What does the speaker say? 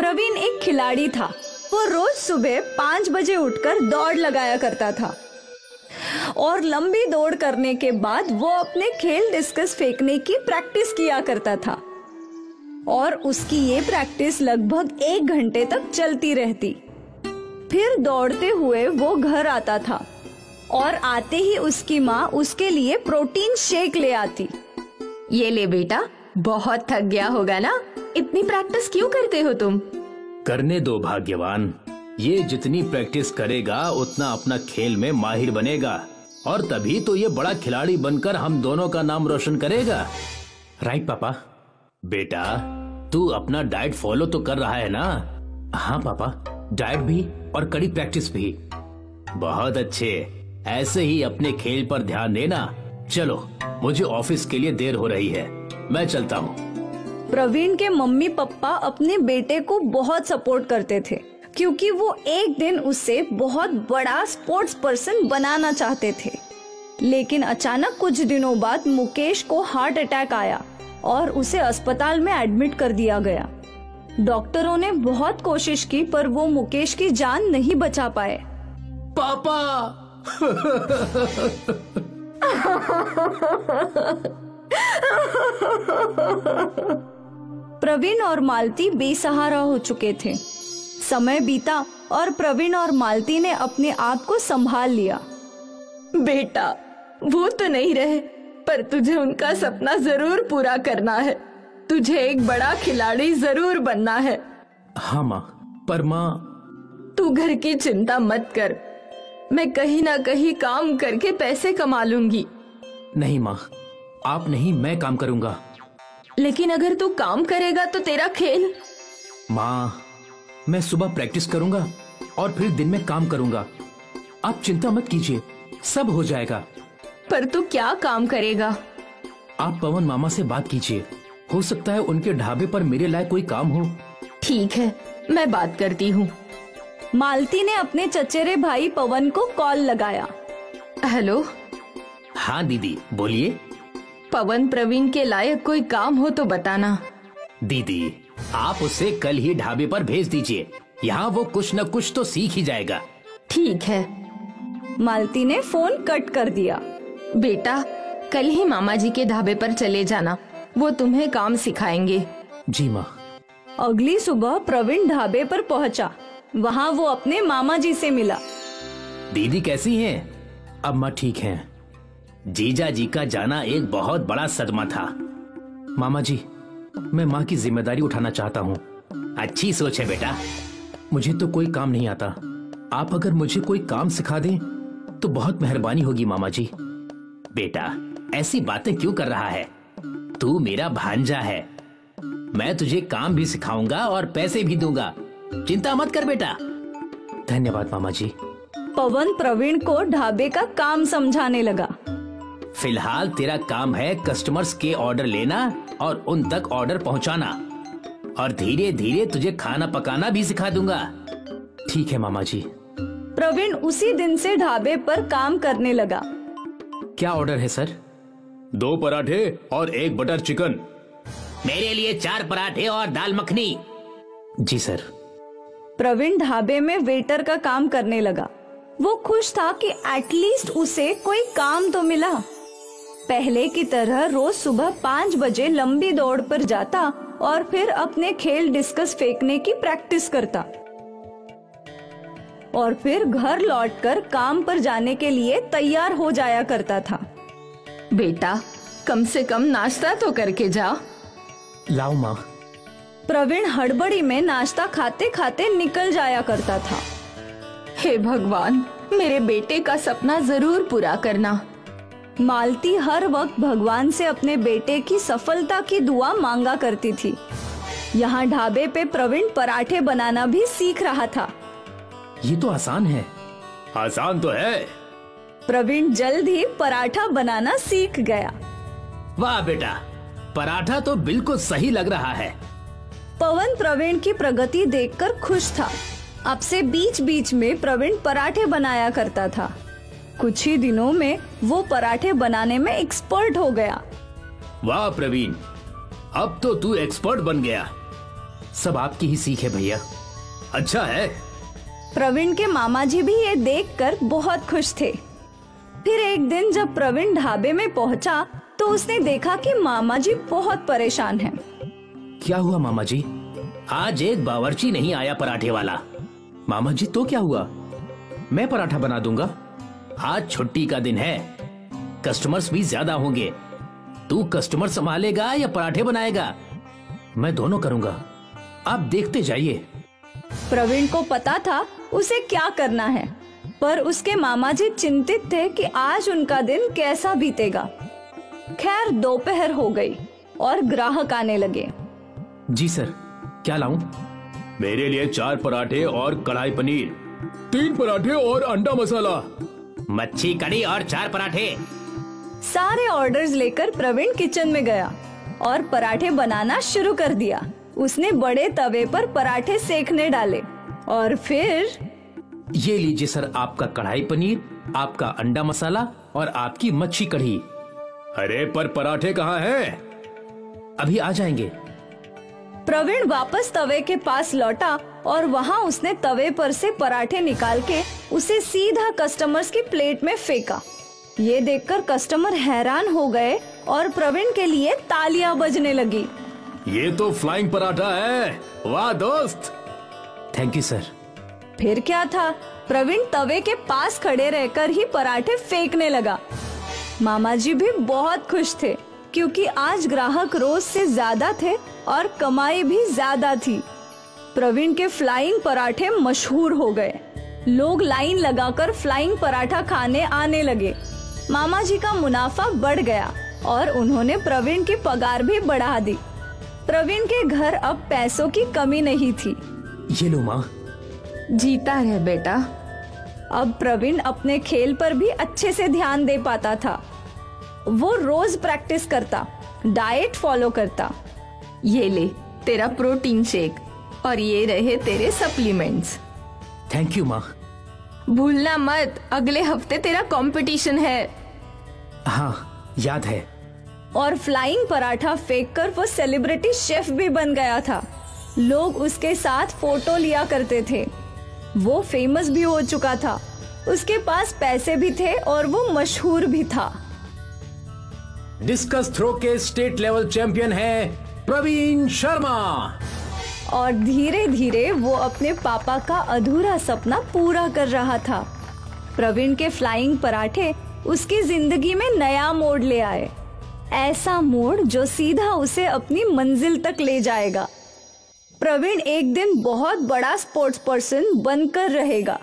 प्रवीण एक खिलाड़ी था। वो रोज सुबह 5 बजे उठकर दौड़ लगाया करता था और लंबी दौड़ करने के बाद वो अपने खेल डिस्कस फेंकने की प्रैक्टिस किया करता था और उसकी ये प्रैक्टिस लगभग 1 घंटे तक चलती रहती। फिर दौड़ते हुए वो घर आता था और आते ही उसकी माँ उसके लिए प्रोटीन शेक ले आती। ये ले बेटा, बहुत थक गया होगा ना, इतनी प्रैक्टिस क्यों करते हो तुम? करने दो भाग्यवान, ये जितनी प्रैक्टिस करेगा उतना अपना खेल में माहिर बनेगा और तभी तो ये बड़ा खिलाड़ी बनकर हम दोनों का नाम रोशन करेगा। राइट पापा। बेटा तू अपना डाइट फॉलो तो कर रहा है ना? हाँ पापा, डाइट भी और कड़ी प्रैक्टिस भी। बहुत अच्छे, ऐसे ही अपने खेल पर ध्यान देना। चलो मुझे ऑफिस के लिए देर हो रही है, मैं चलता हूँ। प्रवीण के मम्मी पापा अपने बेटे को बहुत सपोर्ट करते थे क्योंकि वो एक दिन उसे बहुत बड़ा स्पोर्ट्स पर्सन बनाना चाहते थे। लेकिन अचानक कुछ दिनों बाद मुकेश को हार्ट अटैक आया और उसे अस्पताल में एडमिट कर दिया गया। डॉक्टरों ने बहुत कोशिश की पर वो मुकेश की जान नहीं बचा पाए। पापा प्रवीण और मालती बेसहारा हो चुके थे। समय बीता और प्रवीण और मालती ने अपने आप को संभाल लिया। बेटा, वो तो नहीं रहे पर तुझे उनका सपना जरूर पूरा करना है। तुझे एक बड़ा खिलाड़ी जरूर बनना है। हाँ माँ, पर माँ। तू घर की चिंता मत कर, मैं कहीं ना कहीं काम करके पैसे कमा लूंगी। नहीं माँ, आप नहीं, मैं काम करूंगा। लेकिन अगर तू काम करेगा तो तेरा खेल। माँ, मैं सुबह प्रैक्टिस करूंगा और फिर दिन में काम करूंगा। आप चिंता मत कीजिए, सब हो जाएगा। पर तू क्या काम करेगा? आप पवन मामा से बात कीजिए, हो सकता है उनके ढाबे पर मेरे लायक कोई काम हो। ठीक है, मैं बात करती हूँ। मालती ने अपने चचेरे भाई पवन को कॉल लगाया। हेलो। हाँ दीदी, बोलिए। पवन प्रवीण के लायक कोई काम हो तो बताना। दीदी, आप उसे कल ही ढाबे पर भेज दीजिए, यहाँ वो कुछ न कुछ तो सीख ही जाएगा। ठीक है। मालती ने फोन कट कर दिया। बेटा, कल ही मामा जी के ढाबे पर चले जाना, वो तुम्हें काम सिखाएंगे। जी माँ। अगली सुबह प्रवीण ढाबे पर पहुँचा। वहाँ वो अपने मामा जी से मिला। दीदी कैसी हैं? अब माँ ठीक हैं। जीजा जी का जाना एक बहुत बड़ा सदमा था। मामा जी, मैं माँ की जिम्मेदारी उठाना चाहता हूँ। अच्छी सोच है बेटा। मुझे तो कोई काम नहीं आता, आप अगर मुझे कोई काम सिखा दें तो बहुत मेहरबानी होगी मामा जी। बेटा, ऐसी बातें क्यों कर रहा है? तू मेरा भांजा है, मैं तुझे काम भी सिखाऊंगा और पैसे भी दूंगा। चिंता मत कर बेटा। धन्यवाद मामा जी। पवन प्रवीण को ढाबे का काम समझाने लगा। फिलहाल तेरा काम है कस्टमर्स के ऑर्डर लेना और उन तक ऑर्डर पहुंचाना, और धीरे धीरे तुझे खाना पकाना भी सिखा दूंगा। ठीक है मामा जी। प्रवीण उसी दिन से ढाबे पर काम करने लगा। क्या ऑर्डर है सर? 2 पराठे और 1 बटर चिकन। मेरे लिए 4 पराठे और दाल मखनी। जी सर। प्रवीण ढाबे में वेटर का काम करने लगा। वो खुश था कि एटलीस्ट उसे कोई काम तो मिला। पहले की तरह रोज सुबह 5 बजे लंबी दौड़ पर जाता और फिर अपने खेल डिस्कस फेंकने की प्रैक्टिस करता और फिर घर लौटकर काम पर जाने के लिए तैयार हो जाया करता था। बेटा, कम से कम नाश्ता तो करके जा। लाओ माँ। प्रवीण हड़बड़ी में नाश्ता खाते खाते निकल जाया करता था। हे भगवान, मेरे बेटे का सपना जरूर पूरा करना। मालती हर वक्त भगवान से अपने बेटे की सफलता की दुआ मांगा करती थी। यहाँ ढाबे पे प्रवीण पराठे बनाना भी सीख रहा था। ये तो आसान है। आसान तो है। प्रवीण जल्द ही पराठा बनाना सीख गया। वाह बेटा, पराठा तो बिल्कुल सही लग रहा है। पवन प्रवीण की प्रगति देखकर खुश था। अब से बीच बीच में प्रवीण पराठे बनाया करता था। कुछ ही दिनों में वो पराठे बनाने में एक्सपर्ट हो गया। वाह प्रवीण, अब तो तू एक्सपर्ट बन गया। सब आपकी ही सीख है भैया। अच्छा है। प्रवीण के मामा जी भी ये देखकर बहुत खुश थे। फिर एक दिन जब प्रवीण ढाबे में पहुंचा तो उसने देखा कि मामा जी बहुत परेशान हैं। क्या हुआ मामा जी? आज एक बावर्ची नहीं आया पराठे वाला। मामा जी तो क्या हुआ? मैं पराठा बना दूंगा। आज छुट्टी का दिन है, कस्टमर्स भी ज्यादा होंगे। तू कस्टमर संभालेगा या पराठे बनाएगा? मैं दोनों करूंगा, आप देखते जाइए। प्रवीण को पता था उसे क्या करना है, पर उसके मामा जी चिंतित थे कि आज उनका दिन कैसा बीतेगा। खैर दोपहर हो गई और ग्राहक आने लगे। जी सर, क्या लाऊं? मेरे लिए 4 पराठे और कढ़ाई पनीर, 3 पराठे और अंडा मसाला, मच्छी कड़ी और 4 पराठे। सारे ऑर्डर्स लेकर प्रवीण किचन में गया और पराठे बनाना शुरू कर दिया। उसने बड़े तवे पर पराठे सेकने डाले और फिर ये लीजिए सर आपका कढ़ाई पनीर, आपका अंडा मसाला और आपकी मच्छी कढ़ी। अरे पर पराठे कहाँ हैं? अभी आ जाएंगे। प्रवीण वापस तवे के पास लौटा और वहाँ उसने तवे पर से पराठे निकाल के उसे सीधा कस्टमर्स की प्लेट में फेंका। ये देखकर कस्टमर हैरान हो गए और प्रवीण के लिए तालियां बजने लगी। ये तो फ्लाइंग पराठा है, वाह दोस्त। Thank you sir. फिर क्या था, प्रवीण तवे के पास खड़े रहकर ही पराठे फेंकने लगा। मामा जी भी बहुत खुश थे क्योंकि आज ग्राहक रोज से ज्यादा थे और कमाई भी ज्यादा थी। प्रवीण के फ्लाइंग पराठे मशहूर हो गए। लोग लाइन लगाकर फ्लाइंग पराठा खाने आने लगे। मामा जी का मुनाफा बढ़ गया और उन्होंने प्रवीण की पगार भी बढ़ा दी। प्रवीण के घर अब पैसों की कमी नहीं थी। ये लो माँ। जीता रहे बेटा। अब प्रवीण अपने खेल पर भी अच्छे से ध्यान दे पाता था। वो रोज प्रैक्टिस करता, डाइट फॉलो करता। ये ले तेरा प्रोटीन शेक और ये रहे तेरे सप्लीमेंट्स। थैंक यू माँ। भूलना मत, अगले हफ्ते तेरा कंपटीशन है। हाँ याद है। और फ्लाइंग पराठा फेंककर वो सेलिब्रिटी शेफ भी बन गया था। लोग उसके साथ फोटो लिया करते थे। वो फेमस भी हो चुका था। उसके पास पैसे भी थे और वो मशहूर भी था। डिस्कस थ्रो के स्टेट लेवल चैंपियन है प्रवीण शर्मा। और धीरे धीरे वो अपने पापा का अधूरा सपना पूरा कर रहा था। प्रवीण के फ्लाइंग पराठे उसकी जिंदगी में नया मोड़ ले आए। ऐसा मोड़ जो सीधा उसे अपनी मंजिल तक ले जाएगा। प्रवीण एक दिन बहुत बड़ा स्पोर्ट्स पर्सन बनकर रहेगा।